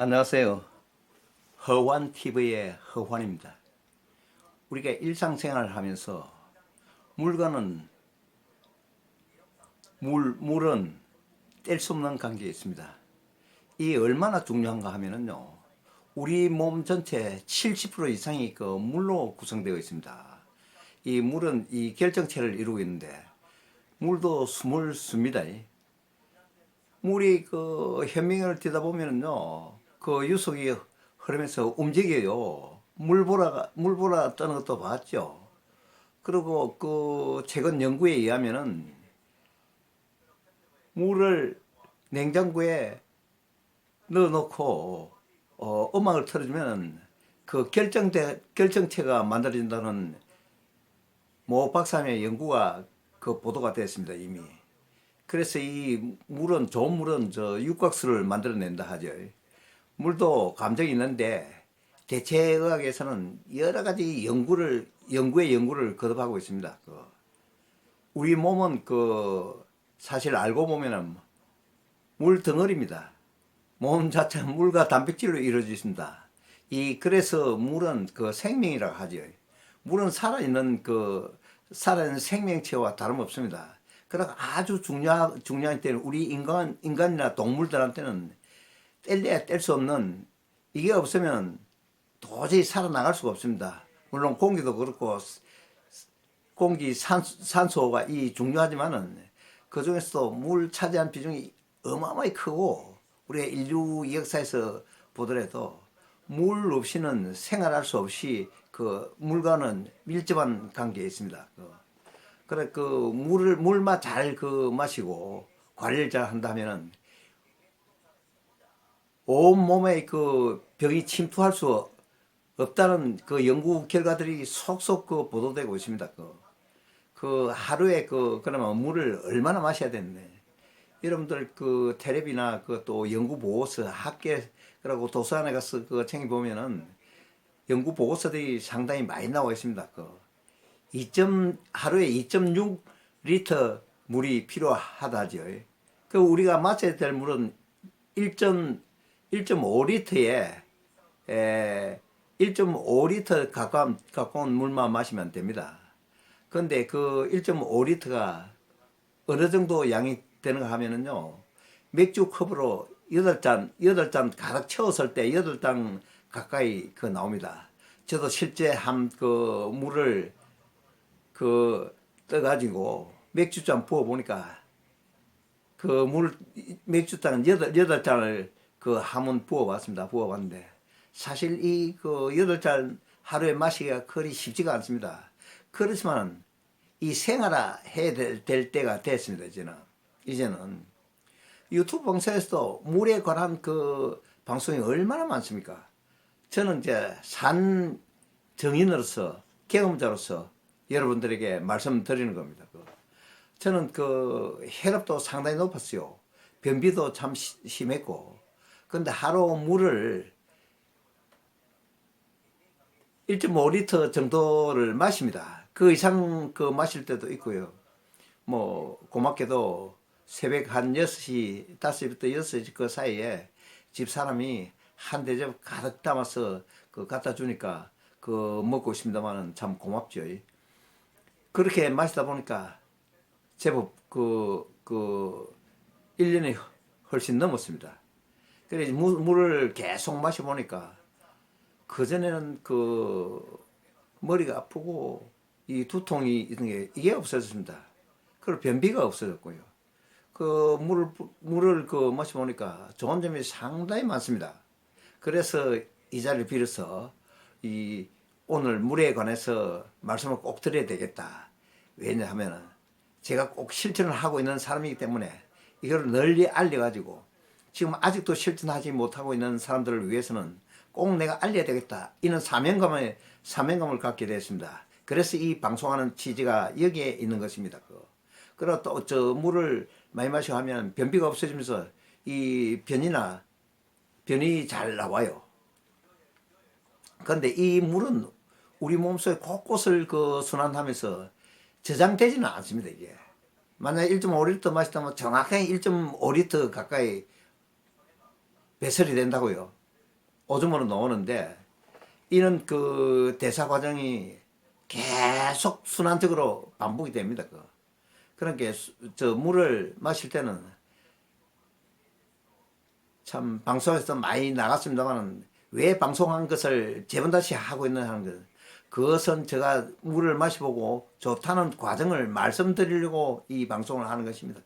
안녕하세요. 허환TV의 허환입니다. 우리가 일상생활을 하면서 물과는, 물은 뗄 수 없는 관계에 있습니다. 이 얼마나 중요한가 하면은요, 우리 몸 전체 70% 이상이 그 물로 구성되어 있습니다. 이 물은 이 결정체를 이루고 있는데, 물도 숨을 씁니다. 물이 그 현미경을 띄다 보면은요, 그 유속이 흐르면서 움직여요. 물보라 뜨는 것도 봤죠. 그리고 그 최근 연구에 의하면은 물을 냉장고에 넣어놓고 음악을 틀어주면 그 결정체가 만들어진다는 모 박사님의 연구가 그 보도가 됐습니다, 이미. 그래서 이 물은, 좋은 물은 저 육각수를 만들어낸다 하죠. 물도 감정이 있는데 대체의학에서는 여러 가지 연구의 연구를 거듭하고 있습니다. 우리 몸은 사실 알고 보면은 물 덩어리입니다. 몸 자체가 물과 단백질로 이루어져 있습니다. 그래서 물은 생명이라고 하죠. 물은 살아있는 생명체와 다름없습니다. 그러나 아주 중요한 때는 우리 인간이나 동물들한테는 뗄래야 뗄 수 없는, 이게 없으면 도저히 살아나갈 수가 없습니다. 물론 공기도 그렇고 산소가 중요하지만은 그 중에서도 물 차지한 비중이 어마어마히 크고, 우리가 인류 역사에서 보더라도 물 없이는 생활할 수 없이 물과는 밀접한 관계에 있습니다. 그래 물만 잘 마시고 관리를 잘 한다면은 온 몸에 병이 침투할 수 없다는 연구 결과들이 속속 보도되고 있습니다. 하루에 그러면 물을 얼마나 마셔야 되는데, 여러분들 텔레비나 또 연구 보고서 그리고 도서관에 가서 챙겨보면은 연구 보고서들이 상당히 많이 나와 있습니다. 하루에 2.6리터 물이 필요하다죠. 우리가 마셔야 될 물은 1.5리터에 1.5리터 가까운 물만 마시면 됩니다. 근데 1.5리터가 어느 정도 양이 되는가 하면은요, 맥주 컵으로 8잔 가득 채웠을 때 8잔 가까이 나옵니다. 저도 실제 물을 떠가지고 맥주잔 부어보니까 맥주잔 8잔을 한번 부어봤는데, 사실 8잔 하루에 마시기가 그리 쉽지가 않습니다. 그렇지만 이 생활화 해야 될 때가 됐습니다, 이제는. 유튜브 방송에서도 물에 관한 방송이 얼마나 많습니까? 저는 이제 산 정인으로서, 경험자로서 여러분들에게 말씀드리는 겁니다. 저는 혈압도 상당히 높았어요. 변비도 참 심했고. 근데 하루 물을 1.5리터 정도를 마십니다. 그 이상 마실 때도 있고요. 뭐 고맙게도 새벽 한 6시, 5시부터 6시 그 사이에 집사람이 한 대접 가득 담아서 갖다 주니까 먹고 있습니다만은 참 고맙죠. 그렇게 마시다 보니까 제법 1년이 훨씬 넘었습니다. 그래서 물을 계속 마셔보니까 그전에는 머리가 아프고 이 두통이 있는 게 이게 없어졌습니다. 그리고 변비가 없어졌고요. 물을 마셔보니까 좋은 점이 상당히 많습니다. 그래서 이 자리를 빌어서 오늘 물에 관해서 말씀을 꼭 드려야 되겠다. 왜냐하면 제가 꼭 실천을 하고 있는 사람이기 때문에 이걸 널리 알려가지고 지금 아직도 실천하지 못하고 있는 사람들을 위해서는 꼭 내가 알려야 되겠다. 이런 사명감을 갖게 됐습니다. 그래서 이 방송하는 취지가 여기에 있는 것입니다. 그리고 또 물을 많이 마시고 하면 변비가 없어지면서 변이 잘 나와요. 그런데 이 물은 우리 몸속에 곳곳을 순환하면서 저장되지는 않습니다, 이게. 만약에 1.5리터 마시다면 정확하게 1.5리터 가까이 배설이 된다고요. 오줌으로 나오는데 이런 그 대사 과정이 계속 순환적으로 반복이 됩니다. 그러니까 저 물을 마실 때는 참 방송에서 많이 나갔습니다만 왜 방송한 것을 재번 다시 하고 있는 하는 것 그것은 제가 물을 마셔보고 좋다는 과정을 말씀드리려고 이 방송을 하는 것입니다.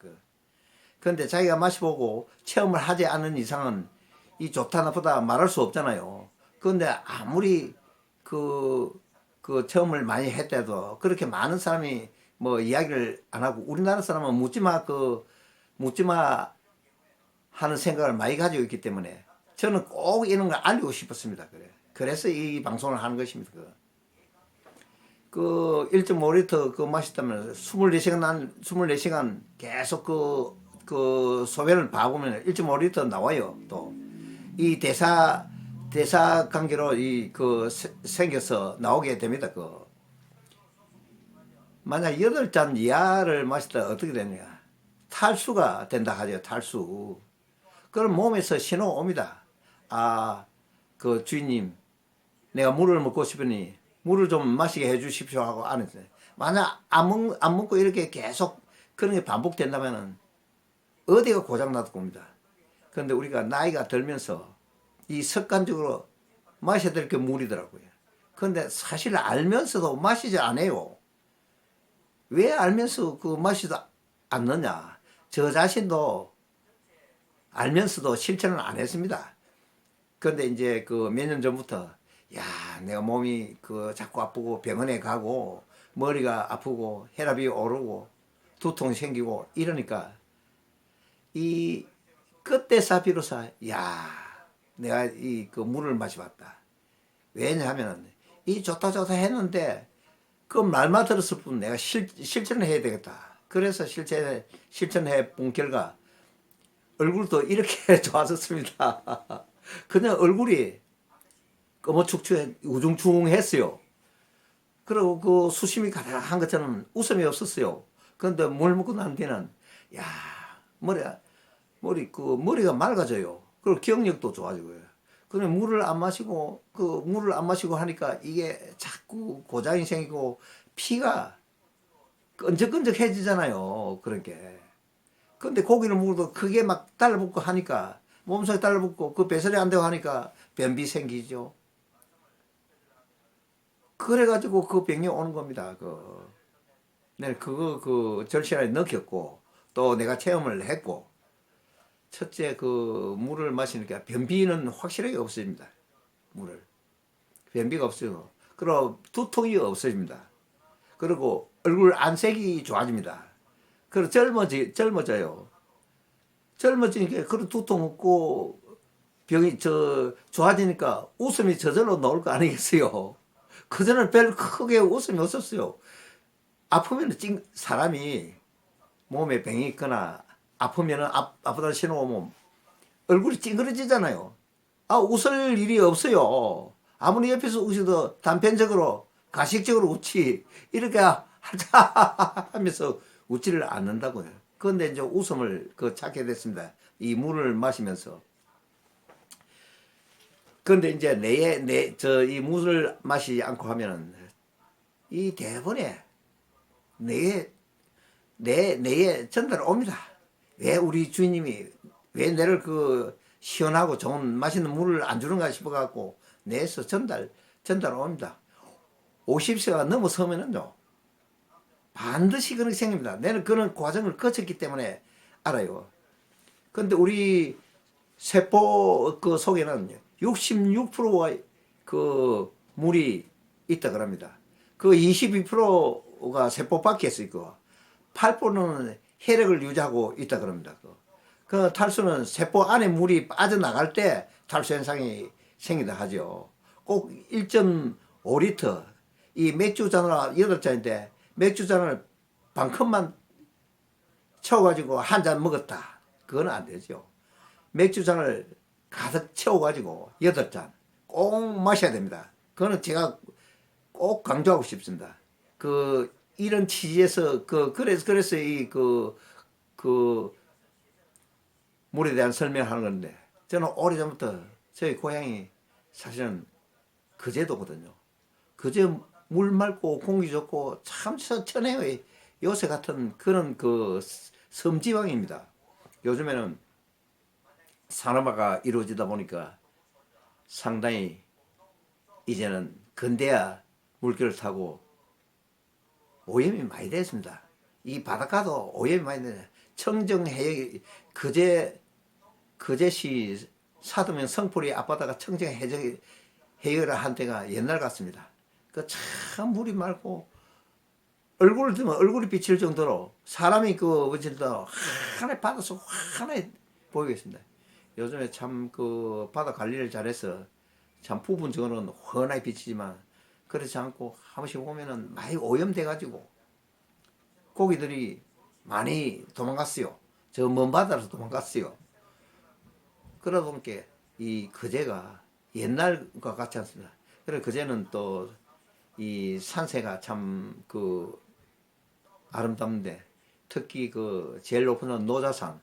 그런데 자기가 마셔보고 체험을 하지 않는 이상은 이 좋다 나쁘다 말할 수 없잖아요. 그런데 아무리 그 체험을 많이 했대도 그렇게 많은 사람이 뭐 이야기를 안 하고 우리나라 사람은 묻지마 하는 생각을 많이 가지고 있기 때문에 저는 꼭 이런 걸 알리고 싶었습니다. 그래서 이 방송을 하는 것입니다. 그 1.5리터 그 마셨다면 24시간 계속 그 소변을 봐보면 1.5리터 나와요. 또 이 대사 관계로 생겨서 나오게 됩니다. 만약 8잔 이하를 마시다 어떻게 되느냐. 탈수가 된다 하죠. 탈수. 그럼 몸에서 신호가 옵니다. 아, 그 주인님, 내가 물을 먹고 싶으니 물을 좀 마시게 해 주십시오 하고 안 했어요. 만약 안 먹고 이렇게 계속 그런 게 반복된다면 어디가 고장나도 겁니다. 그런데 우리가 나이가 들면서 이 습관적으로 마셔야 될 게 물이더라고요. 그런데 사실 알면서도 마시지 않아요. 왜 알면서 그 마시지 않느냐. 저 자신도 알면서도 실천을 안 했습니다. 그런데 이제 그 몇 년 전부터 야, 내가 몸이 자꾸 아프고 병원에 가고 머리가 아프고 혈압이 오르고 두통 생기고 이러니까 이 그때서 비로소 야, 내가 물을 마셔봤다. 왜냐하면 이 좋다 했는데 그 말만 들었을 뿐 내가 실천을 해야 되겠다. 그래서 실천해 본 결과 얼굴도 이렇게 좋아졌습니다. 그냥 얼굴이 꺼머축축해 우중충했어요. 그리고 그 수심이 가득한 것처럼 웃음이 없었어요. 그런데 물 먹고 난 뒤는 야 머리가 맑아져요. 그리고 기억력도 좋아지고요. 그런데 물을 안 마시고 하니까 이게 자꾸 고장이 생기고 피가 끈적끈적해지잖아요. 그렇게. 근데 고기를 먹어도 그게 막 달라붙고 하니까 몸속에 달라붙고 그 배설이 안 되고 하니까 변비 생기죠. 그래가지고 그 병이 오는 겁니다. 네, 절실하게 느꼈고 또 내가 체험을 했고 첫째 물을 마시니까 변비는 확실하게 없어집니다. 변비가 없어요. 그리고 두통이 없어집니다. 그리고 얼굴 안색이 좋아집니다. 그리고 젊어져요. 젊어지니까 그런 두통 없고 병이 좋아지니까 웃음이 저절로 나올 거 아니겠어요. 그전에는 별 크게 웃음이 없었어요. 아프면 사람이 몸에 병이 있거나 아프면은 아프다는 신호가 오면 얼굴이 찡그러지잖아요. 웃을 일이 없어요. 아무리 옆에서 웃어도 단편적으로 가식적으로 웃지 이렇게 하자 하면서 웃지를 않는다고요. 그런데 이제 웃음을 찾게 됐습니다. 이 물을 마시면서. 그런데 이제 이 물을 마시지 않고 하면은 이 대본에 뇌에 전달 옵니다. 왜 우리 주인님이 왜 내를 시원하고 좋은 맛있는 물을 안 주는가 싶어갖고 뇌에서 전달 옵니다. 50세가 넘어서면은요 반드시 그렇게 생깁니다. 내는 그런 과정을 거쳤기 때문에 알아요. 근데 우리 세포 속에는 66%가 물이 있다 그럽니다. 22%가 세포 밖에서 있고 8%는 혈액을 유지하고 있다 그럽니다. 탈수는 세포 안에 물이 빠져나갈 때 탈수 현상이 생긴다 하죠. 꼭 1.5리터 이 맥주잔을 8잔인데 맥주잔을 반컵만 채워가지고 한 잔 먹었다. 그건 안 되죠. 맥주잔을 가득 채워가지고 8잔 꼭 마셔야 됩니다. 그거는 제가 꼭 강조하고 싶습니다. 이런 취지에서 그래서 물에 대한 설명을 하는 건데 저는 오래전부터 저희 고향이 사실은 거제도거든요. 거제 물 맑고 공기 좋고 참 천혜의 요새 같은 그런 그 섬지방입니다. 요즘에는 산업화가 이루어지다 보니까 상당히 이제는 근대화 물결을 타고 오염이 많이 됐습니다. 이 바닷가도 오염이 많이 됐네. 청정해역, 그제시 사도면 성포리 앞바다가 청정해역을 한 때가 옛날 같습니다. 그 참 물이 맑고 얼굴을 들면 얼굴이 비칠 정도로 사람이 그 어질도 하나의 바닷속 하나에 보이겠습니다. 요즘에 참 그 바다 관리를 잘해서 참 부분 적으로는 훤하게 비치지만 그렇지 않고 한 번씩 오면은 많이 오염돼 가지고 고기들이 많이 도망갔어요. 저 먼 바다로 도망갔어요. 그러다 보니까 이 거제가 옛날과 같지 않습니다. 그래 거제는 또 이 산세가 참 그 아름답는데 특히 그 제일 높은 건 노자산,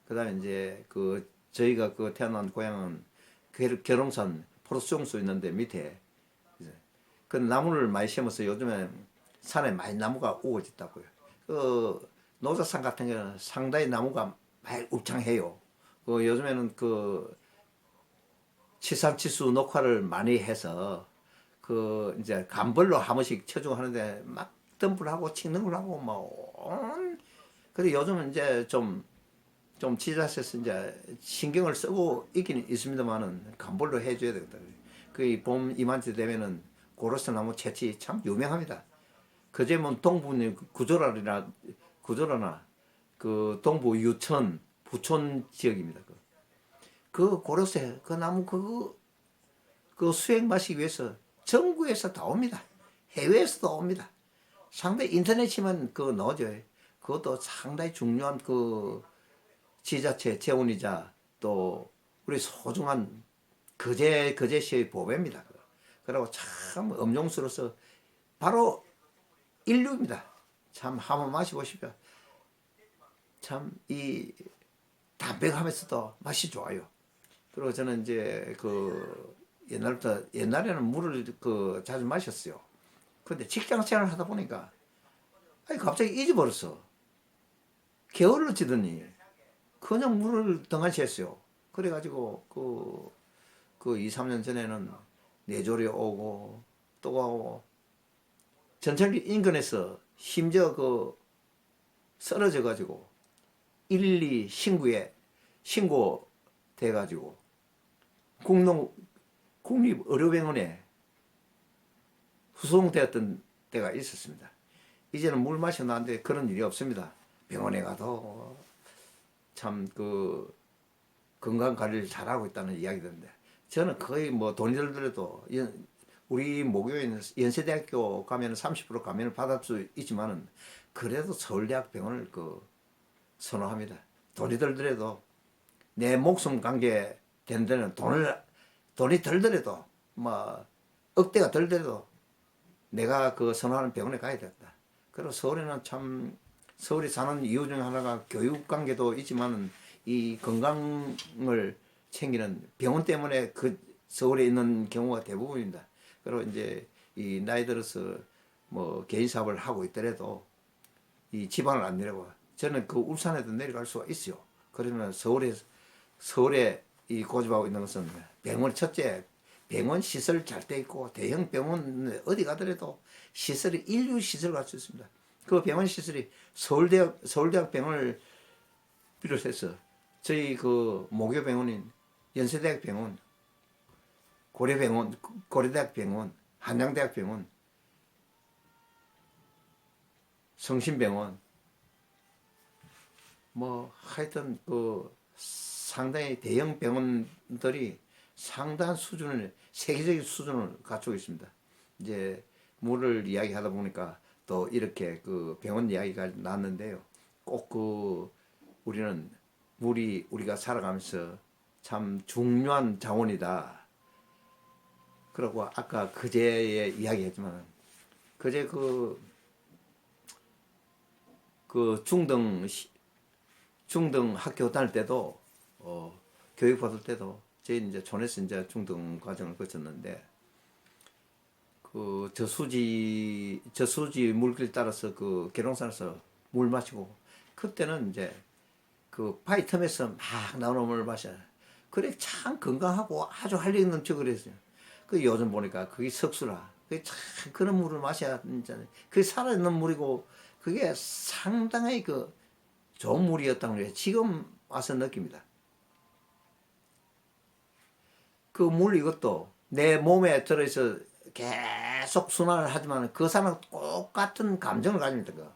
그다음에 이제 그 저희가 그 태어난 고향은 계룡산 포로수용소 있는데 밑에 그 나무를 많이 심어서 요즘에 산에 많이 나무가 우거졌다고요. 그 노자산 같은 경우는 상당히 나무가 많이 울창해요. 그 요즘에는 그 치산치수 녹화를 많이 해서 그 이제 간벌로 한 번씩 쳐주고 하는데 막 덤불하고 칡능을 하고 뭐 그래 요즘은 이제 좀 지자체에서 이제 신경을 쓰고 있긴 있습니다만은 간벌로 해줘야 되겠다. 그 봄 이맘때 되면은 고로스 나무 채취 참 유명합니다. 그제면 동부 구조라나 그 동부 유천 부촌 지역입니다. 그 고로쇠 그 나무 그 수액 마시기 위해서 전국에서 다 옵니다. 해외에서도 옵니다. 상당히 인터넷 치면 그거 넣어줘요. 그것도 상당히 중요한 그 지자체 재원이자 또 우리 소중한 거제시의 보배입니다. 그리고 참 음용수로서 바로 인류입니다. 참 한번 마셔보십시오. 참 이 담백하면서도 맛이 좋아요. 그리고 저는 이제 그 옛날부터 옛날에는 물을 그 자주 마셨어요. 근데 직장 생활을 하다 보니까 아니 갑자기 잊어버렸어. 게을러 지더니 그냥 물을 등한시했어요. 그래가지고 그 2, 3년 전에는 뇌졸이 오고 또 오고 전철 인근에서 심지어 그 쓰러져 가지고 112 신고 돼 가지고 국립의료병원에 후송되었던 때가 있었습니다. 이제는 물 마셔 나는데 그런 일이 없습니다. 병원에 가도 참 그 건강 관리를 잘하고 있다는 이야기던데 저는 거의 뭐 돈이 들더라도 우리 모교인 연세대학교 가면 30% 감면을 받을 수 있지만은 그래도 서울대학 병원을 그 선호합니다. 돈이 들더라도 내 목숨 관계 되는 데는 돈이 들더라도 뭐 억대가 들더라도 내가 그 선호하는 병원에 가야 됐다. 그리고 서울에는 참 서울에 사는 이유 중 하나가 교육 관계도 있지만 이 건강을 챙기는 병원 때문에 그 서울에 있는 경우가 대부분입니다. 그리고 이제 이 나이 들어서 뭐 개인 사업을 하고 있더라도 이 지방을 안 내려고 저는 그 울산에도 내려갈 수가 있어요. 그러면 서울에 이 고집하고 있는 것은 병원 첫째 병원 시설 잘 돼 있고 대형 병원 어디 가더라도 시설이 인류 시설 갖춰 있습니다. 그 병원 시설이 서울대학 병원을 비롯해서 저희 그 모교 병원인 연세대학 병원, 고려대학 병원, 한양대학 병원, 성심병원 뭐 하여튼 그 상당히 대형 병원들이 상당한 수준을 세계적인 수준을 갖추고 있습니다. 이제 물을 이야기하다 보니까 또 이렇게 그 병원 이야기가 났는데요. 꼭 그 우리는 물이 우리가 살아가면서 참 중요한 자원이다. 그리고 아까 그제에 이야기했지만 그제 그 중등 학교 다닐 때도 교육 받을 때도 저희 이제 촌에서 이제 중등 과정을 거쳤는데 그 저수지 물길 따라서 그 계룡산에서 물 마시고 그때는 이제 그 바위 틈에서 막 나오는 물을 마셔. 그래 참 건강하고 아주 활력 넘치고 그랬어요. 그 요즘 보니까 그게 석수라. 그게 참 그런 물을 마셔야 진짜 그게 살아있는 물이고 그게 상당히 그 좋은 물이었다는 게 지금 와서 느낍니다. 그 물 이것도 내 몸에 들어있어 계속 순환을 하지만 그 사람은 똑같은 감정을 가집니다.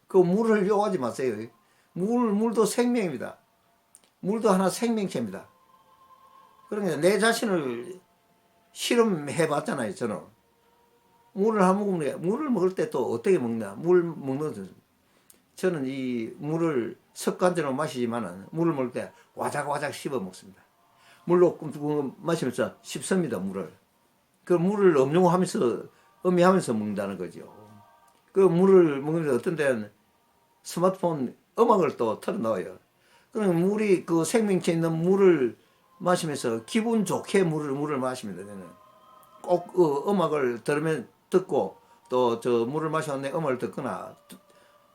그 물을 욕하지 마세요. 물도 생명입니다. 물도 하나 생명체입니다. 그러니까 내 자신을 실험해 봤잖아요, 저는. 물을 한 모금, 물을 먹을 때 또 어떻게 먹냐. 물 먹는 거. 저는 이 물을 습관적으로 마시지만은 물을 먹을 때 와작와작 씹어 먹습니다. 물로 마시면서 씹습니다, 물을. 그 물을 음용하면서, 음미하면서 먹는다는 거죠. 그 물을 먹으면서 어떤 데는 스마트폰 음악을 또 틀어넣어요. 그럼 물이 그 생명체 있는 물을 마시면서 기분 좋게 물을 마십니다. 저는 꼭 그 음악을 들으면 듣고 또 저 물을 마시는데 음악을 듣거나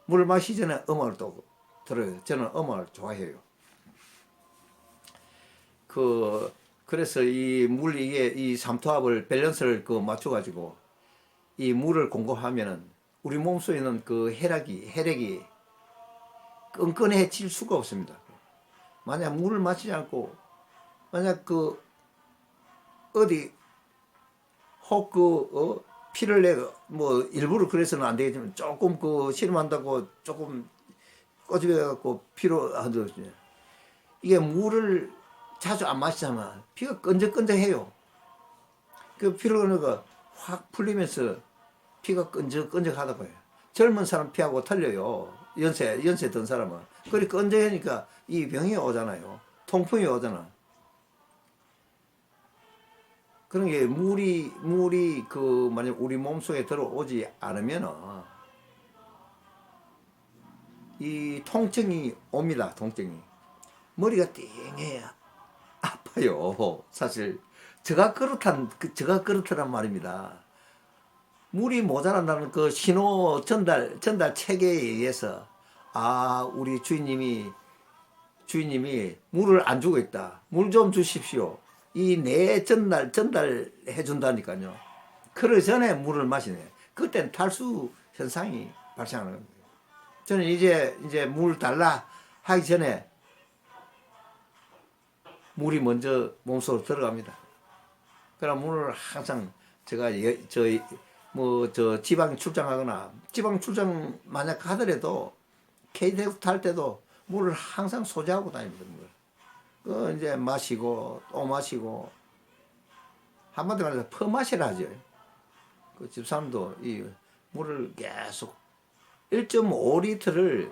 물을 마시기 전에 음악을 또 들어요. 저는 음악을 좋아해요. 그래서 이 물 이게 이 삼투압을 밸런스를 그 맞춰가지고 이 물을 공급하면은 우리 몸속에 있는 그 혈액이 끈끈해질 수가 없습니다. 만약 물을 마시지 않고 만약 그 어디 혹 피를 내가 뭐 일부러 그래서는 안 되겠지만 조금 그 실험한다고 조금 꼬집어 갖고 피로 하듯이 이게 물을 자주 안 마시잖아. 피가 끈적끈적해요. 그 피로 그러니까 확 풀리면서 피가 끈적끈적하다고요. 젊은 사람 피하고 틀려요. 연세 든 사람은. 그리 끈적하니까 이 병이 오잖아요. 통풍이 오잖아. 그런 게 물이 그 만약 우리 몸속에 들어오지 않으면은 이 통증이 옵니다. 통증이. 머리가 띵해야 아파요. 사실 제가 그렇다란 말입니다. 물이 모자란다는 그 신호 전달 체계에 의해서 우리 주인님이 물을 안 주고 있다. 물 좀 주십시오. 이 내 전달해 준다니까요. 그러기 전에 물을 마시네. 그때는 탈수 현상이 발생하는 겁니다. 저는 이제 물 달라 하기 전에 물이 먼저 몸속으로 들어갑니다. 그럼 물을 항상 제가 저 지방 출장하거나 지방 출장 만약 하더라도 KTX 탈 때도 물을 항상 소지하고 다닙니다. 그 이제 마시고 또 마시고 한마디로 말해서 퍼마시라 하죠. 그 집사람도 이 물을 계속 1.5리터를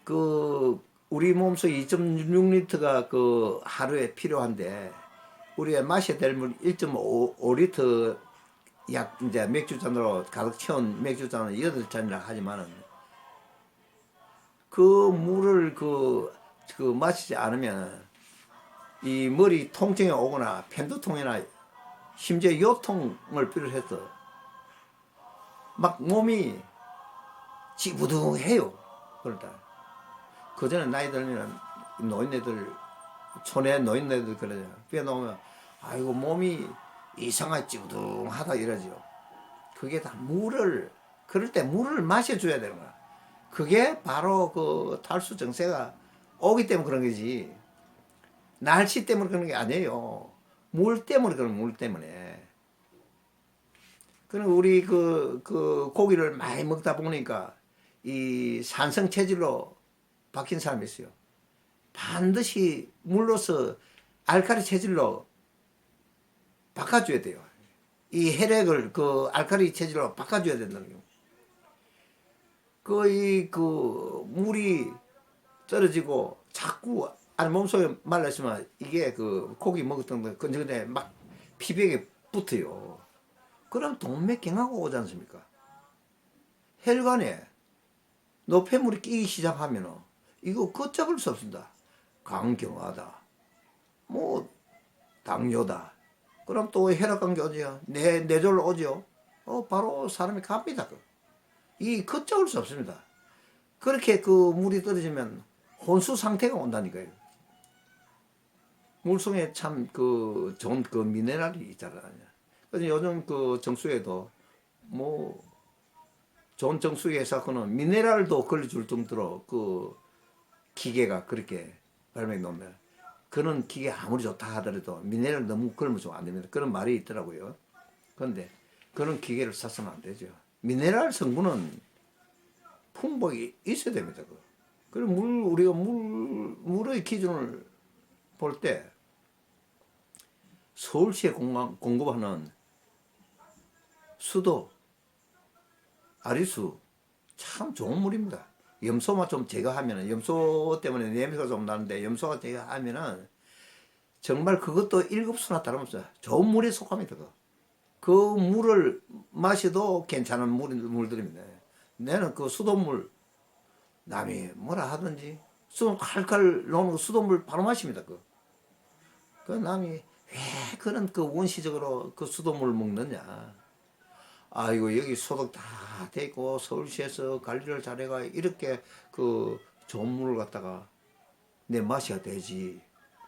그 우리 몸속 2.6리터가 그 하루에 필요한데 우리가 마셔야 될 물 1.5리터 약 이제 맥주잔으로 가득 채운 맥주잔은 8잔이라 하지만은 그 물을 그 마시지 않으면 이 머리 통증이 오거나 편두통이나 심지어 요통을 비롯해서 막 몸이 찌부둥해요. 그러다 그전에 나이 들면 노인네들 촌에 노인네들 그러잖아요. 빼놓으면 아이고 몸이 이상하게 찌부둥하다 이러죠. 그게 다 그럴 때 물을 마셔줘야 되는 거야. 그게 바로 그 탈수 증세가 오기 때문에 그런 거지. 날씨 때문에 그런 게 아니에요. 물 때문에 그런 물 때문에. 그럼 우리 그 고기를 많이 먹다 보니까 이 산성 체질로 바뀐 사람이 있어요. 반드시 물로서 알칼리 체질로 바꿔줘야 돼요. 이 혈액을 그 알칼리 체질로 바꿔줘야 된다는 거예요. 그 물이 떨어지고 자꾸 아니 몸속에 말랐으면 이게 그 고기 먹었던 거 근처에 막 피벽에 붙어요. 그럼 동맥경화가 오지 않습니까? 혈관에 노폐물이 끼기 시작하면 이거 걷잡을 수 없습니다. 간경화다. 뭐 당뇨다. 그럼 또 혈압관계 오죠. 뇌졸 오죠. 바로 사람이 갑니다. 이 걷잡을 수 없습니다. 그렇게 그 물이 떨어지면 혼수 상태가 온다니까요. 물속에 참 그 좋은 그 미네랄이 있잖아요. 그래서 요즘 그 정수에도 뭐 좋은 정수기에서 그는 미네랄도 걸려줄 정도로 그 기계가 그렇게 발명해 놓으면 그런 기계 아무리 좋다 하더라도 미네랄 너무 걸면 좀 안 됩니다. 그런 말이 있더라고요. 그런데 그런 기계를 사서는 안 되죠. 미네랄 성분은 풍부하게 있어야 됩니다. 그리고 우리가 물의 기준을 볼 때 서울시에 공급하는 수도, 아리수 참 좋은 물입니다. 염소만 좀 제거하면은, 염소 때문에 냄새가 좀 나는데 염소가 제거하면은 정말 그것도 일급수나 다름없어요. 좋은 물에 속합니다. 그 물을 마셔도 괜찮은 물들입니다. 내는 그 수돗물, 남이 뭐라 하든지 수돗 칼칼 놓는 수돗물 바로 마십니다. 그 남이 왜 그런 그 원시적으로 그 수돗물 먹느냐. 아이고 여기 소독 다 돼 있고 서울시에서 관리를 잘해가 이렇게 그 좋은 물을 갖다가 내 마셔야 되지.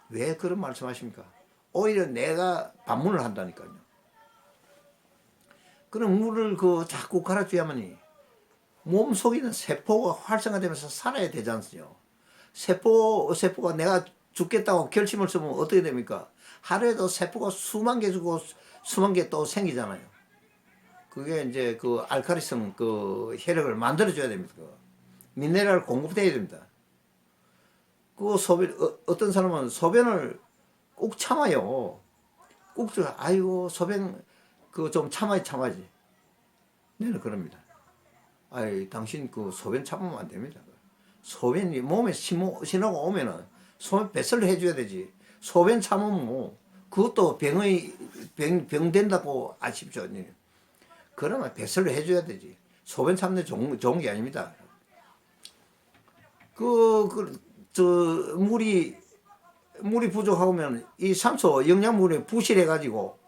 왜 그런 말씀하십니까? 오히려 내가 반문을 한다니까요. 그런 물을 그 자꾸 갈아줘야만이 몸속에 있는 세포가 활성화되면서 살아야 되지 않습니까? 세포가 내가 죽겠다고 결심을 쓰면 어떻게 됩니까? 하루에도 세포가 수만 개 주고 수만 개 또 생기잖아요. 그게 이제 그 알카리성 그 혈액을 만들어줘야 됩니다. 미네랄 공급돼야 됩니다. 그 소변, 어떤 사람은 소변을 꼭 참아요. 꼭, 아이고, 소변, 그 좀 참아야지. 내는 그럽니다. 아이, 당신 그 소변 참으면 안 됩니다. 소변이 몸에 신호가 오면은 소변 배설을 해줘야 되지. 소변 참으면 뭐, 그것도 병 된다고 아십시오. 그러면 배설을 해줘야 되지. 소변 참는 좋은 게 아닙니다. 물이 부족하면 이 산소 영양분이 부실해가지고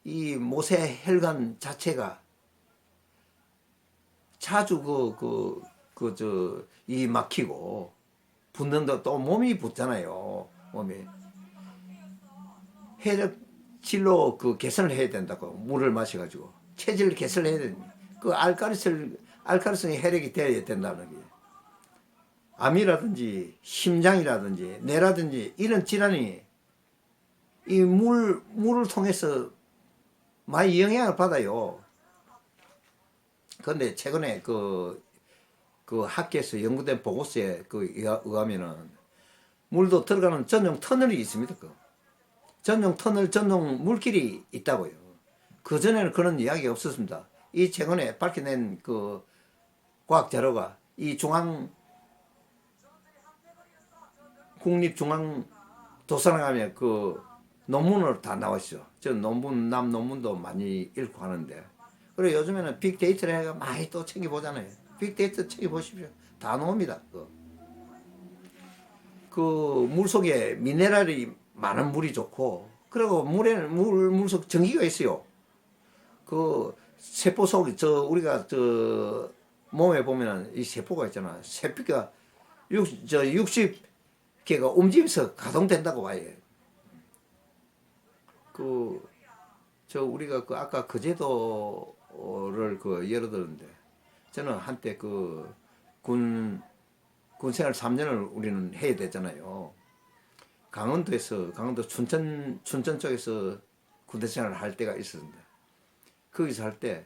이 모세 혈관 자체가 자주 이 막히고 붓는다 또 몸이 붓잖아요. 몸이 혈액질로 그 개선을 해야 된다고 물을 마셔가지고 체질 개선을 해야 됩니다. 그 알카리성의 혈액이 되어야 된다는 게 암이라든지 심장이라든지 뇌라든지 이런 질환이 이 물을 통해서 많이 영향을 받아요. 그런데 최근에 그 학계에서 연구된 보고서에 의하면은 물도 들어가는 전용 터널이 있습니다. 전용 터널, 전용 물길이 있다고요. 그전에는 그런 이야기가 없었습니다. 이 최근에 밝혀낸 그 과학 자료가 이 국립중앙도서관 가면 그 논문으로 다 나와 있어요. 저 논문도 많이 읽고 하는데. 그리고 요즘에는 빅데이터를 해가 많이 또 챙겨보잖아요. 빅데이터 챙겨보십시오. 다 나옵니다. 그 물속에 미네랄이 많은 물이 좋고, 그리고 물에는 물속 전기가 있어요. 그 세포 속, 우리가 몸에 보면은 이 세포가 있잖아. 세포가 60개가 움직이면서 가동된다고 봐요. 우리가 아까 거제도를 예를 들었는데, 저는 한때 군 생활 3년을 우리는 해야 되잖아요. 강원도 춘천 쪽에서 군대 생활을 할 때가 있었습니다. 거기서 할 때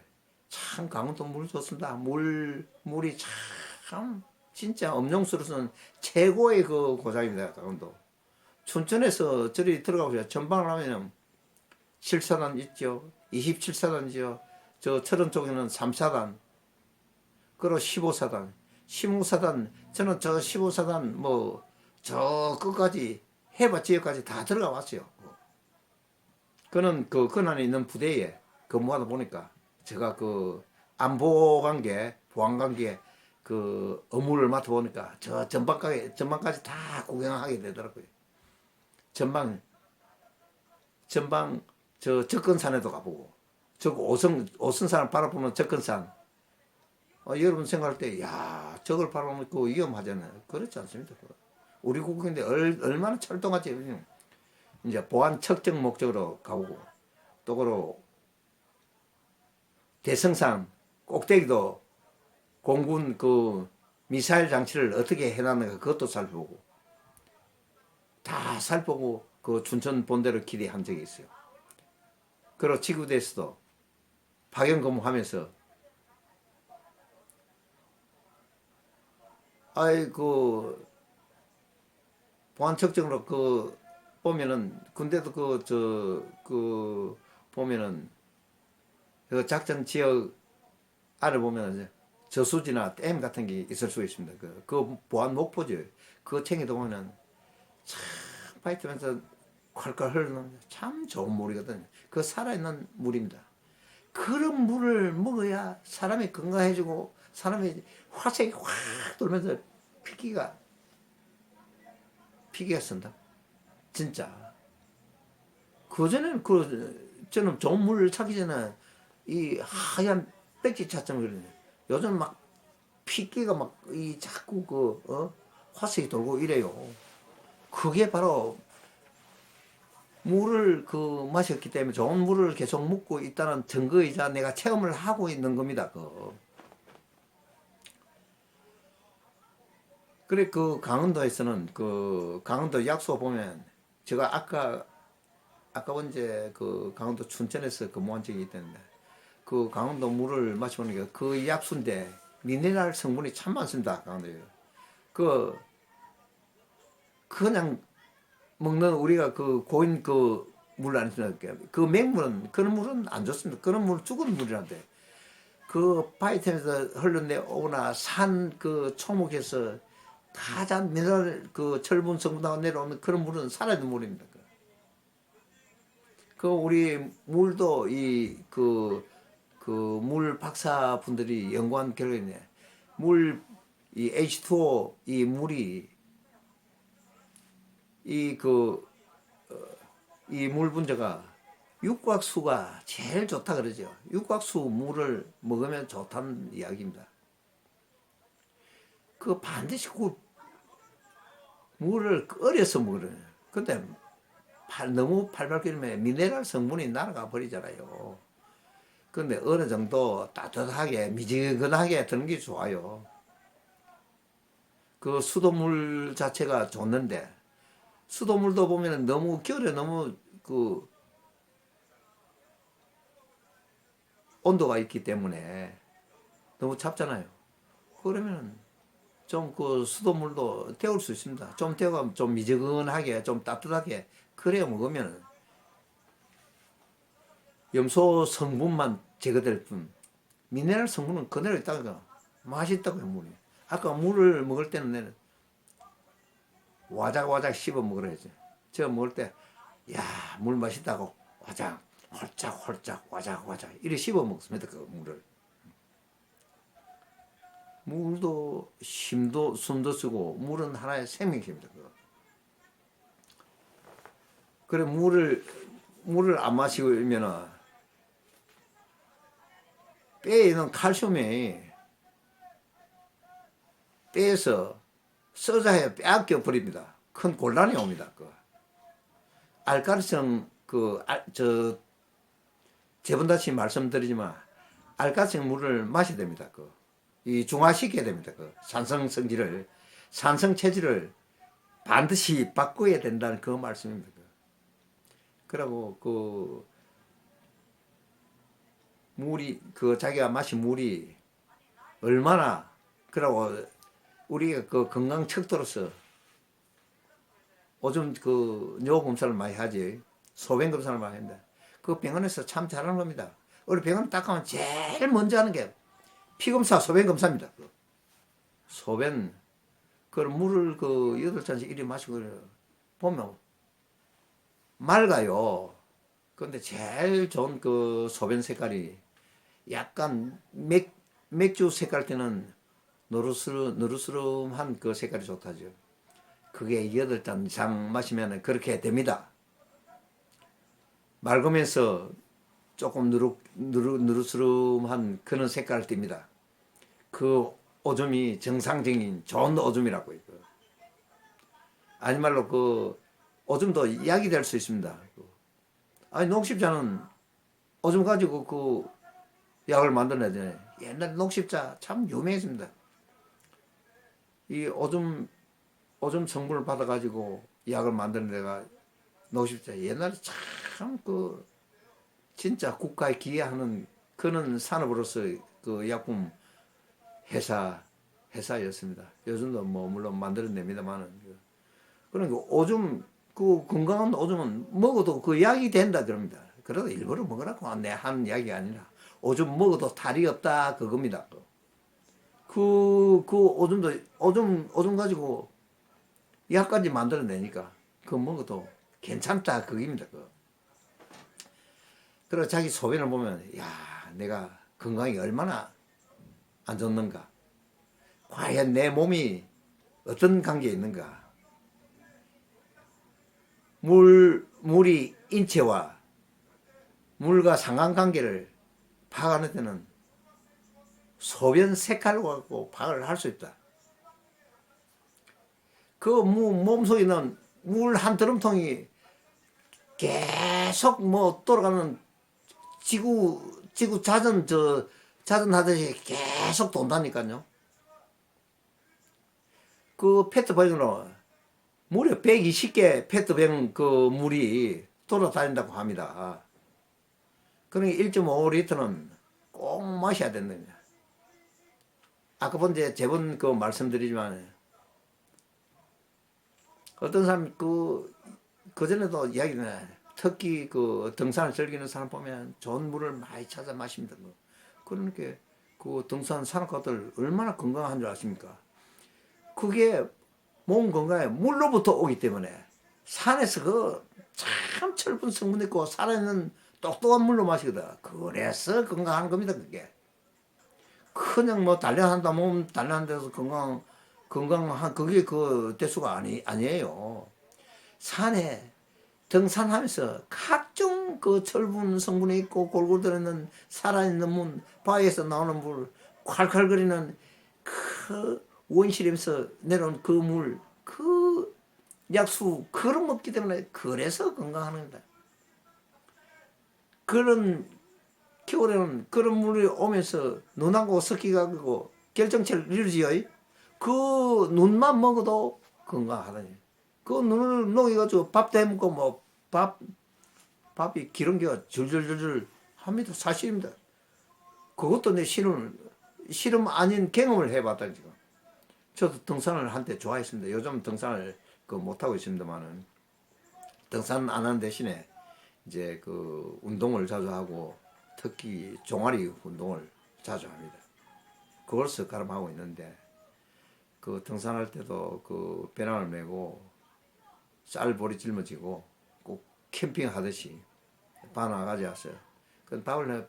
참 강원도 물 좋습니다. 물이 참 진짜 음용수로서는 최고의 그 고장입니다. 강원도. 춘천에서 저리 들어가보세요. 전방을 하면 7사단 있죠. 27사단이죠. 저 철원 쪽에는 3사단. 그리고 15사단. 15사단. 저는 저 15사단 저 끝까지 해바 지역까지 다 들어가 왔어요. 그는 그 근안에 있는 부대에 근무하다 보니까 제가 안보관계, 보안관계 업무를 맡아보니까 저 전방까지 다 구경하게 되더라고요. 전방 저 접근산에도 가보고 저 오선산을 바라보는 접근산 여러분 생각할 때 야 저걸 바라보면 그 위험하잖아요. 그렇지 않습니다. 우리 국경인데 얼마나 철도같이 이제 보안 측정 목적으로 가보고 또 그러 대성산 꼭대기도 공군 그 미사일 장치를 어떻게 해놨는가 그것도 살펴보고 다 살펴보고 그 춘천 본대로 기대한 적이 있어요. 그리고 지구대에서도 파견 근무하면서 아이고 보안 측정으로 그 보면은 군대도 그 보면은 그 작전 지역 아래 보면 저수지나 댐 같은 게 있을 수 있습니다. 그 보안 목표죠. 그거 챙기다 보면은 참 파이트면서 콸콸 흐르는 참 좋은 물이거든요. 그 살아있는 물입니다. 그런 물을 먹어야 사람이 건강해지고 사람이 화색이 확 돌면서 피기가 쓴다. 진짜. 그전에는 저는 좋은 물을 찾기 전에 이 하얀 백지 찾자면 그러네. 요즘 막 피기가 막 이 자꾸 화색이 돌고 이래요. 그게 바로 물을 마셨기 때문에 좋은 물을 계속 먹고 있다는 증거이자 내가 체험을 하고 있는 겁니다. 그래 그 강원도에서는 그 강원도 약소 보면 제가 아까 언제 그 강원도 춘천에서 근무한 적이 있는데 그 강원도 물을 마셔보니까 그 약수인데 미네랄 성분이 참 많습니다. 강원도에. 그 그냥 먹는 우리가 그 고인 그 물 아니습니까? 그 맹물은 그런 물은 안 좋습니다. 그런 물 죽은 물이란데 그 바이튼에서 흘러내오거나 산 그 초목에서 가장 미네랄 그 철분 성분하고 내려오는 그런 물은 살아있는 물입니다. 그 우리 물도 그 물 박사 분들이 연구한 결과인데 이 H2O 이 물이 이 물 분자가 육각수가 제일 좋다 그러죠. 육각수 물을 먹으면 좋다는 이야기입니다. 그 반드시 그 물을 끓여서 먹으래요. 근데 너무 팔팔 끓이면 미네랄 성분이 날아가 버리잖아요. 근데 어느 정도 따뜻하게 미지근하게 드는 게 좋아요. 그 수돗물 자체가 좋는데 수돗물도 보면 너무 겨울에 너무 그 온도가 있기 때문에 너무 찹잖아요. 그러면 좀 그 수돗물도 데울 수 있습니다. 좀 데워가면 좀 미지근하게 좀 따뜻하게 그래야 먹으면 염소 성분만 제거될 뿐 미네랄 성분은 그대로 있다가 맛있다고요 물이. 아까 물을 먹을 때는 내는 와작와작 씹어 먹으라 했지. 제가 먹을 때 야 물 맛있다고 와작 홀짝홀짝 와작와작 이렇게 씹어 먹습니다. 그 물을. 물도 힘도 숨도 쓰고 물은 하나의 생명체입니다. 그래 물을 안 마시면은 뼈에 있는 칼슘이 뼈에서 쏟아져 빼앗겨 버립니다. 큰 곤란이 옵니다. 알칼리성 저번 다시 말씀드리지만 알칼리성 물을 마셔야 됩니다. 이 중화시켜야 됩니다. 산성 성질을 산성 체질을 반드시 바꿔야 된다는 그 말씀입니다. 그러고 물이 자기가 마신 물이 얼마나 그러고 우리가 건강 척도로서 요즘 뇨 검사를 많이 하지 소변 검사를 많이 하는데 그 병원에서 참 잘하는 겁니다. 우리 병원 딱 가면 제일 먼저 하는 게 피검사, 소변 검사입니다. 소변 물을 8잔씩 이리 마시고 보면 맑아요. 근데 제일 좋은 소변 색깔이 약간 맥주 색깔 때는 노르스름한 색깔이 좋다죠. 그게 8잔 이상 마시면 그렇게 됩니다. 맑으면서 조금 누르스름한 그런 색깔을 띱니다. 그 오줌이 정상적인 좋은 오줌이라고 이거. 아니 말로 그 오줌도 약이 될 수 있습니다. 아니 녹십자는 오줌 가지고 그 약을 만들어내잖아요. 옛날 녹십자 참 유명했습니다. 이 오줌 성분을 받아가지고 약을 만드는 데가 녹십자. 옛날에 참 그 진짜 국가에 기여하는 그런 산업으로서 그 약품 회사였습니다. 요즘도 뭐 물론 만들어냅니다만은. 그러니까 오줌 그 건강한 오줌은 먹어도 그 약이 된다 그럽니다. 그래도 일부러 먹으라고 내 한 약이 아니라 오줌 먹어도 탈이 없다 그겁니다. 그 오줌 가지고 약까지 만들어내니까 그거 먹어도 괜찮다 그겁니다. 그래서 자기 소변을 보면 야 내가 건강이 얼마나 안 좋는가, 과연 내 몸이 어떤 관계에 있는가. 물이 인체와 물과 상관관계를 파악하는 데는 소변 색깔을 갖고 파악을 할 수 있다. 그 몸속에 있는 물 한 드럼통이 계속 뭐 돌아가는 지구 자전 하듯이 계속 돈다니까요. 그 페트병으로 무려 120개 페트병 그 물이 돌아다닌다고 합니다. 그러니까 1.5리터는 꼭 마셔야 된답니다. 아까 제번 그 말씀드리지만 어떤 사람 그전에도 이야기는 특히 그 등산을 즐기는 사람 보면 좋은 물을 많이 찾아 마십니다. 그러니까 그 등산 산악가들 얼마나 건강한 줄 아십니까? 그게 몸 건강에 물로부터 오기 때문에 산에서 그 참 철분 성분 있고 살아있는 똑똑한 물로 마시거든. 그래서 건강한 겁니다. 그게 그냥 뭐 단련한다 몸 단련한 데서 건강한 그게 그 대수가 아니에요. 산에 등산하면서 각종 그 철분 성분이 있고 골고루 들어있는 살아있는 물, 바위에서 나오는 물, 콸콸거리는 그 원시림에서 내려온 그 물, 그 약수, 그걸 먹기 때문에 그래서 건강하는 겁니다. 그런 겨울에는 그런 물이 오면서 눈하고 섞이가지고 결정체를 이루지요. 그 눈만 먹어도 건강하다니. 그 눈을 녹여가지고 밥도 해먹고 뭐 밥이 기름기가 줄줄줄줄 합니다. 사실입니다. 그것도 내 실험 아닌 경험을 해봤다니까. 저도 등산을 한때 좋아했습니다. 요즘 등산을 못하고 있습니다만은 등산 안 하는 대신에 이제 그 운동을 자주 하고 특히 종아리 운동을 자주 합니다. 그걸 습관하고 있는데 그 등산할 때도 그 배낭을 메고 쌀보리 짊어지고 꼭 캠핑 하듯이 바나나 가져왔어요. 그 밥을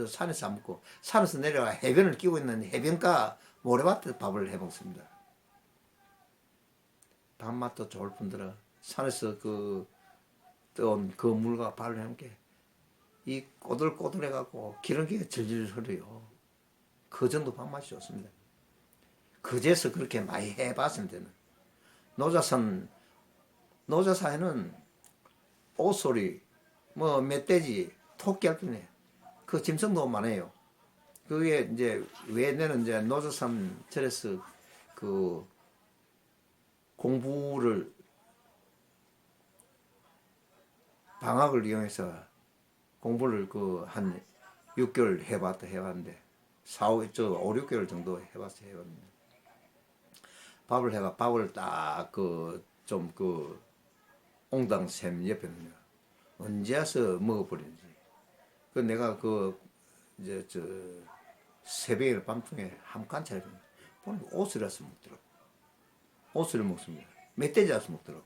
산에서 안 먹고 산에서 내려와 해변을 끼고 있는 해변가 모래밭에 밥을 해 먹습니다. 밥맛도 좋을 뿐더러 산에서 떠온 그 물과 밥을 해 먹게 이 꼬들꼬들해 갖고 기름기가 질질 흐르요. 그 정도 밥맛이 좋습니다. 그제서 그렇게 많이 해봤습니다. 노자사에는 오소리, 뭐 멧돼지, 토끼 할 뿐이에요. 그 짐승도 많아요. 그게 이제 왜냐면 이제 노자산 절에서 그 공부를 방학을 이용해서 공부를 그 한 6개월 해봤는데 5, 6개월 정도 해봤는데 밥을 딱 옹당 샘 옆에 있는 언제 와서 먹어버리는지. 그 내가 이제 새벽에 밤중에 한칸 차려 보니까 오스라서 먹더라고. 오스를 먹습니다. 멧돼지 와서 먹더라고.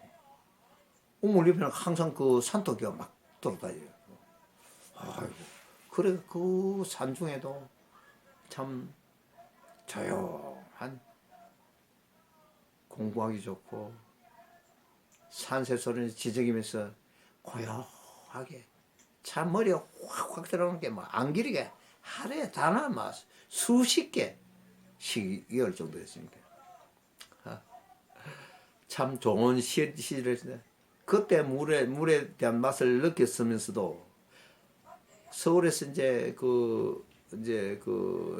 우물 옆에는 항상 그 산토끼가 막 돌아다녀요. 아이고. 그래 그 산중에도 참 조용한 공부하기 좋고 산새 소리를 지저귀면서 고요하게 참 머리에 확확 들어오는 게 막 안기리게 하루에 단어 막 수십 개 시기할 정도였으니까 참 좋은 시절이었어요. 그때 물에 대한 맛을 느꼈으면서도 서울에서 이제 그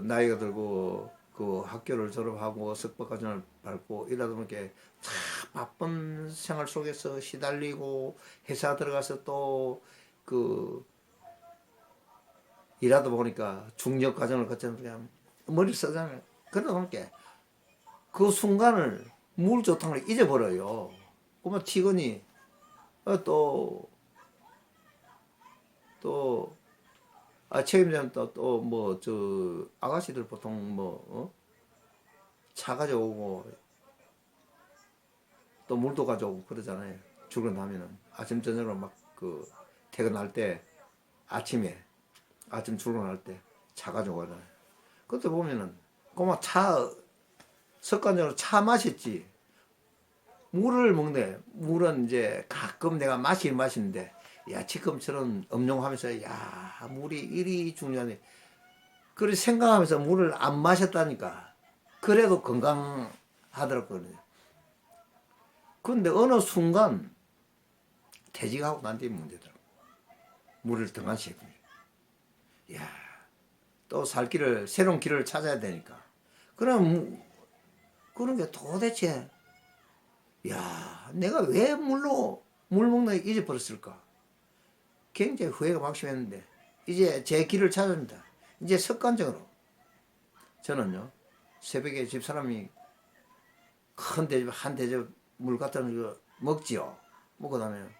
나이가 들고 그 학교를 졸업하고 석박과정을 밟고 이러다 보니까 참 바쁜 생활 속에서 시달리고 회사 들어가서 또 그 일하다 보니까 중력 과정을 거쳤는데 머리를 쓰잖아요. 그러다 보니까 그 순간을 물 좋다는 걸 잊어버려요. 그러면 직원이 또 책임자는 또 뭐 저 아가씨들 보통 차 가져오고 또 물도 가져오고 그러잖아요. 출근하면은 아침 저녁으로 막 그 퇴근할 때 아침 출근할 때 차 가져오잖아요. 그때 보면은 그만 습관적으로 차 마셨지 물을 먹네. 물은 이제 가끔 내가 마시는데 야 지금처럼 음용하면서 야 물이 이리 중요하네. 그렇게 생각하면서 물을 안 마셨다니까. 그래도 건강하더라고요. 근데 어느 순간 퇴직하고 난 뒤에 문제더라고. 물을 등한시했군요. 야, 또 살 길을, 새로운 길을 찾아야 되니까. 그럼, 그런 게 도대체, 야, 내가 왜 물 먹는 거 잊어버렸을까? 굉장히 후회가 막심했는데, 이제 제 길을 찾았습니다. 이제 습관적으로. 저는요, 새벽에 집사람이 큰 대접, 한 대접 물 갖다 놓은 거 먹지요. 먹고 나면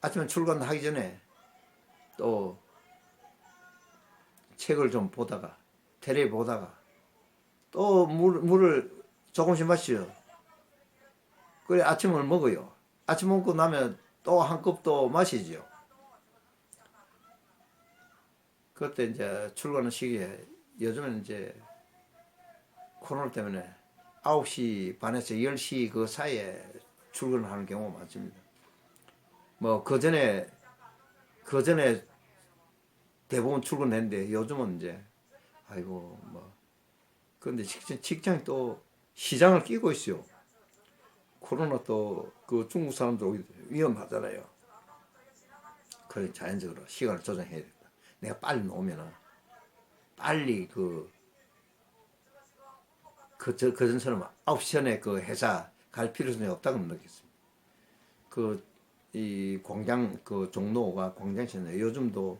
아침에 출근하기 전에 또 책을 좀 보다가 테레비 보다가 또 물을 조금씩 마시죠. 그래 아침을 먹어요. 아침 먹고 나면 또 한 컵 또 마시지요. 그때 이제 출근하는 시기에 요즘은 이제 코로나 때문에 9시 반에서 10시 그 사이에 출근하는 경우가 많습니다. 뭐 그 전에 대부분 출근했는데 요즘은 이제 아이고 뭐 그런데 직장이 또 시장을 끼고 있어요. 코로나 또 그 중국 사람들 위험하잖아요. 그래 자연적으로 시간을 조정해야 된다. 내가 빨리 놓으면은 빨리 그전처럼 9시 전에 그 회사 갈 필요성이 없다고 느꼈습니다. 이 공장 그 종로가 광장시는 요즘도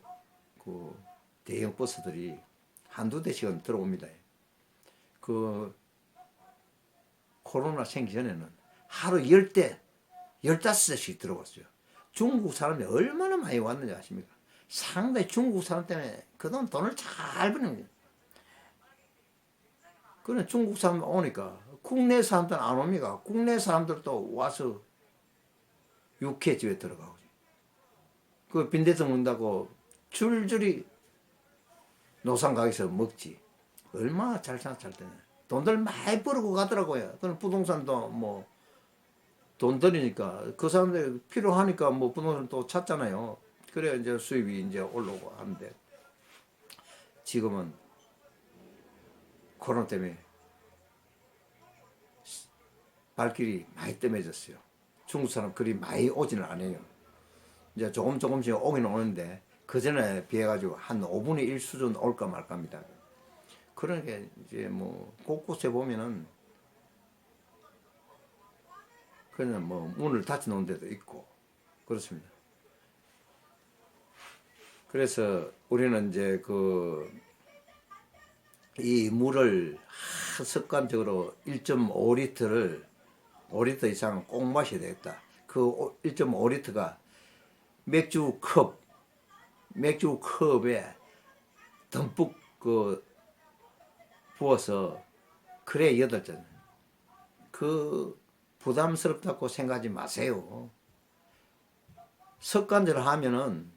그 대형 버스들이 한두 대씩은 들어옵니다. 그 코로나 생기 전에는 하루 10대, 15대씩 들어왔어요. 중국 사람이 얼마나 많이 왔는지 아십니까? 상당히 중국 사람 때문에 그동안 돈을 잘 버는 거예요. 그래 중국 사람 오니까 국내 사람들은 안 옵니까? 국내 사람들도 와서 육회집에 들어가고 그 빈대떡 먹는다고 줄줄이 노상 가게에서 먹지. 얼마나 잘 때네. 돈들 많이 벌고 가더라고요. 그럼 부동산도 뭐 돈 들이니까 그 사람들 필요하니까 뭐 부동산 또 찾잖아요. 그래 이제 수입이 이제 올라오고 하는데 지금은 코로나 때문에 발길이 많이 뜸해졌어요. 중국 사람 그리 많이 오지는 않아요. 이제 조금씩 오긴 오는데 그 전에 비해 가지고 한 5분의 1 수준 올까 말까 합니다. 그러니까 이제 뭐 곳곳에 보면은 그냥 뭐 문을 닫혀 놓은 데도 있고 그렇습니다. 그래서 우리는 이제 이 물을 습관적으로 1.5리터를 5리터 이상 꼭 마셔야 되겠다. 그 1.5리터가 맥주 컵에 듬뿍 부어서 그래 8잔. 부담스럽다고 생각하지 마세요. 습관대로 하면은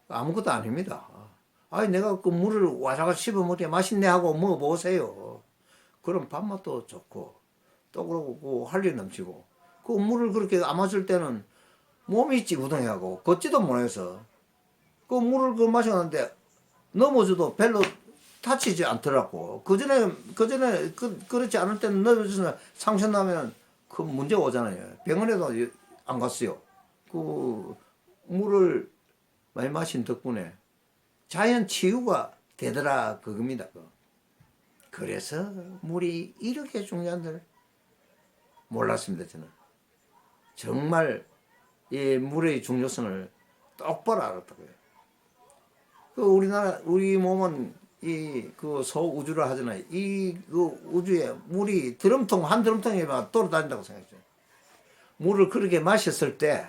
아무것도 아닙니다. 아니 내가 그 물을 와사가 씹어 먹게 맛있네 하고 먹어보세요. 그럼 밥맛도 좋고 또 그러고 할 일 넘치고 그 물을 그렇게 안 마실 때는 몸이 찌부둥해하고 걷지도 못해서 그 물을 그 마셨는데 넘어져도 별로 다치지 않더라고. 그전에 그렇지 않을 때는 넘어져서 상처 나면 그 문제 오잖아요. 병원에도 안 갔어요. 그 물을 많이 마신 덕분에 자연 치유가 되더라 그겁니다. 그래서 물이 이렇게 중요한 줄 몰랐습니다. 저는 정말 이 물의 중요성을 똑바로 알았다고요. 그 우리 몸은 이 그 소우주를 하잖아요. 이 그 우주에 물이 한 드럼통에만 돌아다닌다고 생각해요. 물을 그렇게 마셨을 때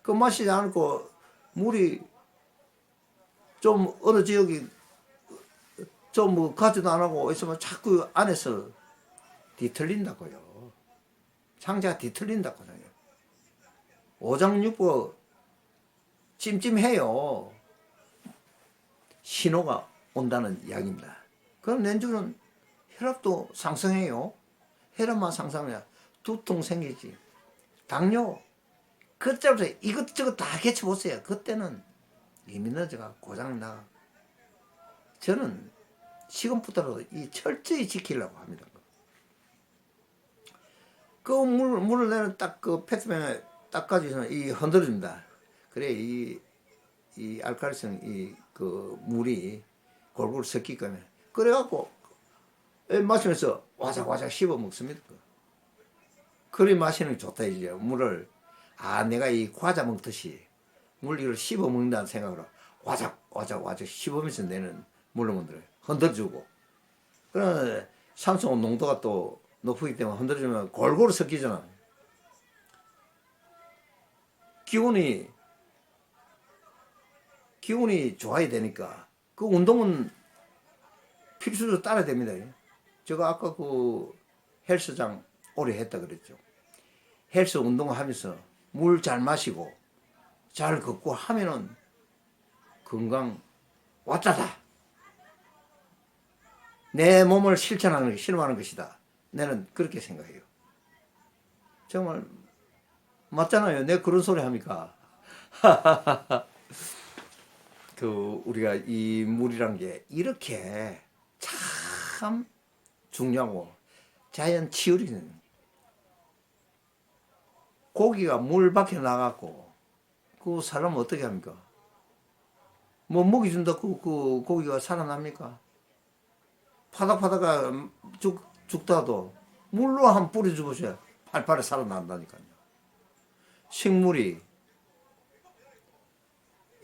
그 마시지 않고 물이 좀 어느 지역이 좀 뭐 가지도 안 하고 있으면 자꾸 안에서 뒤틀린다고요. 상자가 뒤틀린다고 생각해요. 오장육부 찜찜해요. 신호가 온다는 이야기입니다. 그럼 내주는 혈압도 상승해요. 혈압만 상승하면 두통 생기지. 당뇨 그때부터 이것저것 다 개쳐보세요. 그때는 이미너즈가 고장나. 저는 지금부터라도 이 철저히 지키려고 합니다. 그 물을 내는 딱 그 페트병에 딱 가지고 이 흔들어줍니다. 그래 이 알칼리성 이 그 물이 골고루 섞이거든요. 그래갖고 마시면서 와작와작 씹어 먹습니다. 그래 마시는 게 좋다 이제 물을 내가 이 과자 먹듯이 물 이걸 씹어 먹는다는 생각으로 와작 씹으면서 내는 물을 흔들어주고 그러나 산소 농도가 또 높기 때문에 흔들어주면 골고루 섞이잖아. 기운이 좋아야 되니까 그 운동은 필수로 따라야 됩니다. 제가 아까 그 헬스장 오래 했다 그랬죠. 헬스 운동하면서 물 잘 마시고 잘 걷고 하면은 건강 왔다다. 내 몸을 실험하는 것이다. 나는 그렇게 생각해요. 정말 맞잖아요. 내가 그런 소리 합니까? 우리가 이 물이란 게 이렇게 참 중요하고 자연 치유리는 고기가 물 밖에 나가고 그 사람은 어떻게 합니까? 뭐 먹이 준다고 그 고기가 살아납니까? 파닥파닥 죽다도 물로 한 뿌려주고서 팔팔에 살아난다니까요. 식물이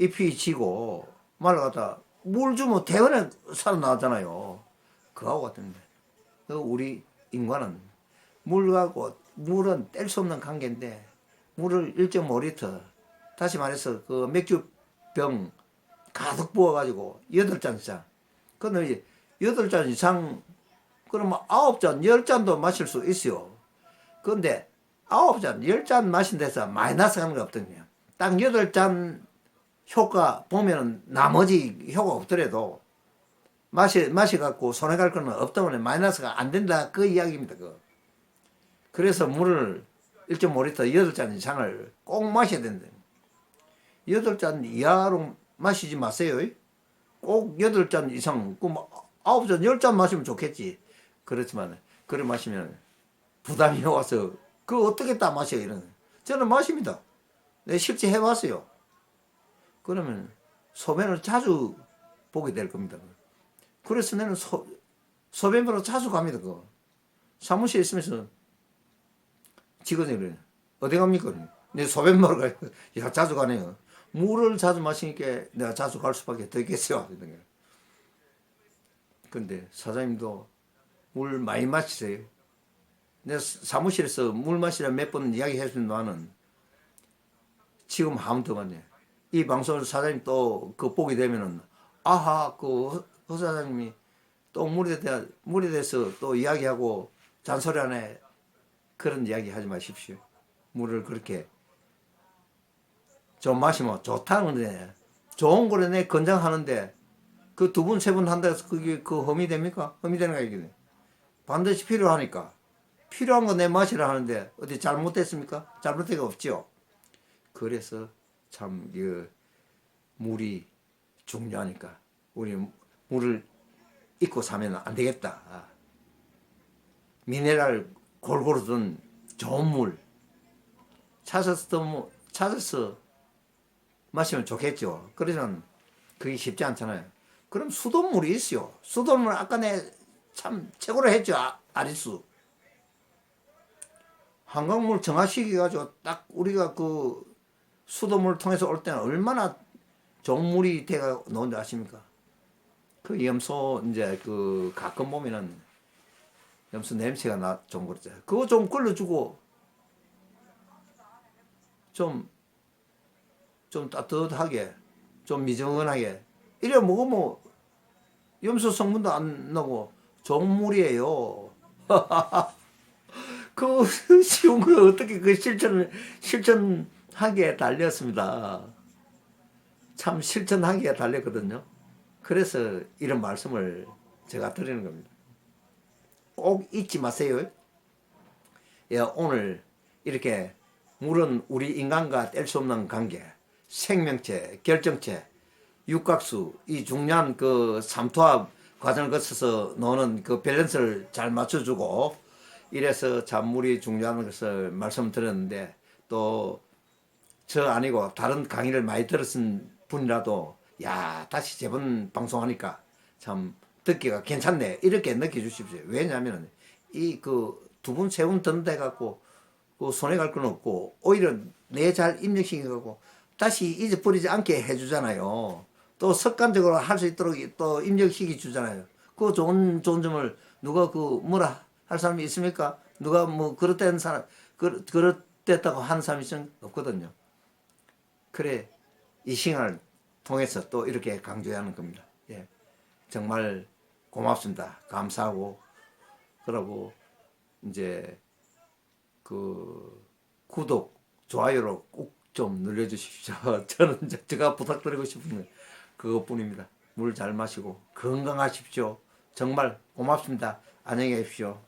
잎이 지고 말라가다 물 주면 대원에 살아나잖아요. 그하고 같은데 우리 인간은 물은 뗄 수 없는 관계인데 물을 1.5리터 다시 말해서 그 맥주병 가득 부어가지고 8잔 이상 그런데 8잔 이상 그러면 9잔 10잔도 마실 수 있어요. 그런데 9잔 10잔 마신 데서 마이너스 가는 거 없거든요. 딱 8잔 효과 보면은 나머지 효과 없더라도 마셔갖고 손해갈 거는 없다면 마이너스가 안 된다 그 이야기입니다. 그래서 물을 1.5리터 8잔 이상을 꼭 마셔야 된다. 8잔 이하로 마시지 마세요. 꼭 8잔 이상, 9잔, 10잔 마시면 좋겠지. 그렇지만, 그래 마시면 부담이 와서, 어떻게 다 마셔요, 이런. 저는 마십니다. 내가 실제 해봤어요. 그러면 소변을 자주 보게 될 겁니다. 그래서 나는 소변 보러 자주 갑니다. 사무실에 있으면서 직원이 그래요. 어디 갑니까? 내 소변 보러 가요. 야, 자주 가네요. 물을 자주 마시니까 내가 자주 갈 수밖에 더 있겠어요. 근데 사장님도 물 많이 마시세요. 내가 사무실에서 물 마시라 몇 번 이야기 했지만은 지금 한번 더 봤네. 이 방송을 사장님 또 보게 되면은 아하 허 사장님이 또 물에 대해서 또 이야기하고 잔소리하네. 그런 이야기 하지 마십시오. 물을 그렇게 좀 마시면 좋다는데 좋은 거를 내 권장하는데 그 2번, 3번 한다 해서 그게 그 험이 됩니까? 험이 되는 거 아니겠네. 반드시 필요하니까 필요한 거 내 마시라 하는데 어디 잘못됐습니까? 잘못된 거 없죠. 그래서 참 물이 중요하니까 우리 물을 잊고 사면 안 되겠다. 미네랄 골고루 든 좋은 물 찾아서 마시면 좋겠죠. 그러지만 그게 쉽지 않잖아요. 그럼 수돗물이 있어요. 수돗물 아까 내 참 최고로 했죠. 아리수. 한강물 정화시켜 가지고 딱 우리가 그 수돗물 통해서 올 때는 얼마나 좋은 물이 돼가 나온지 아십니까? 그 염소 이제 그 가끔 보면은 염소 냄새가 좀 그렇잖아요. 그거 좀 걸러주고 좀 따뜻하게 좀 미지근하게 이래 먹으면 염소 성분도 안 나고 좋은 물이에요. 그 쉬운 거 어떻게 그 실천하기에 달렸습니다. 참 실천하기에 달렸거든요. 그래서 이런 말씀을 제가 드리는 겁니다. 꼭 잊지 마세요. 예, 오늘 이렇게 물은 우리 인간과 뗄 수 없는 관계, 생명체, 결정체, 육각수, 이 중요한 그 삼투압 과정을 거쳐서 노는 그 밸런스를 잘 맞춰주고 이래서 참 물이 중요한 것을 말씀드렸는데 또 저 아니고 다른 강의를 많이 들었은 분이라도 야 다시 저번 방송하니까 참 듣기가 괜찮네 이렇게 느껴주십시오. 왜냐하면 이 그 두 분 세 분 듣는다 해갖고 그 손해 갈 건 없고 오히려 내 잘 입력시켜갖고 다시 잊어버리지 않게 해주잖아요. 또 습관적으로 할 수 있도록 또 입력시켜 주잖아요. 그 좋은 점을 누가 그 뭐라 할 사람이 있습니까? 누가 뭐 그렇다는 사람 그렇댔다고 하는 사람이 없거든요. 그래 이 시간을 통해서 또 이렇게 강조하는 겁니다. 예, 정말 고맙습니다. 감사하고 그러고 이제 그 구독 좋아요로 꼭 좀 눌러주십시오. 저는 제가 부탁드리고 싶은 그것뿐입니다. 물 잘 마시고 건강하십시오. 정말 고맙습니다. 안녕히 계십시오.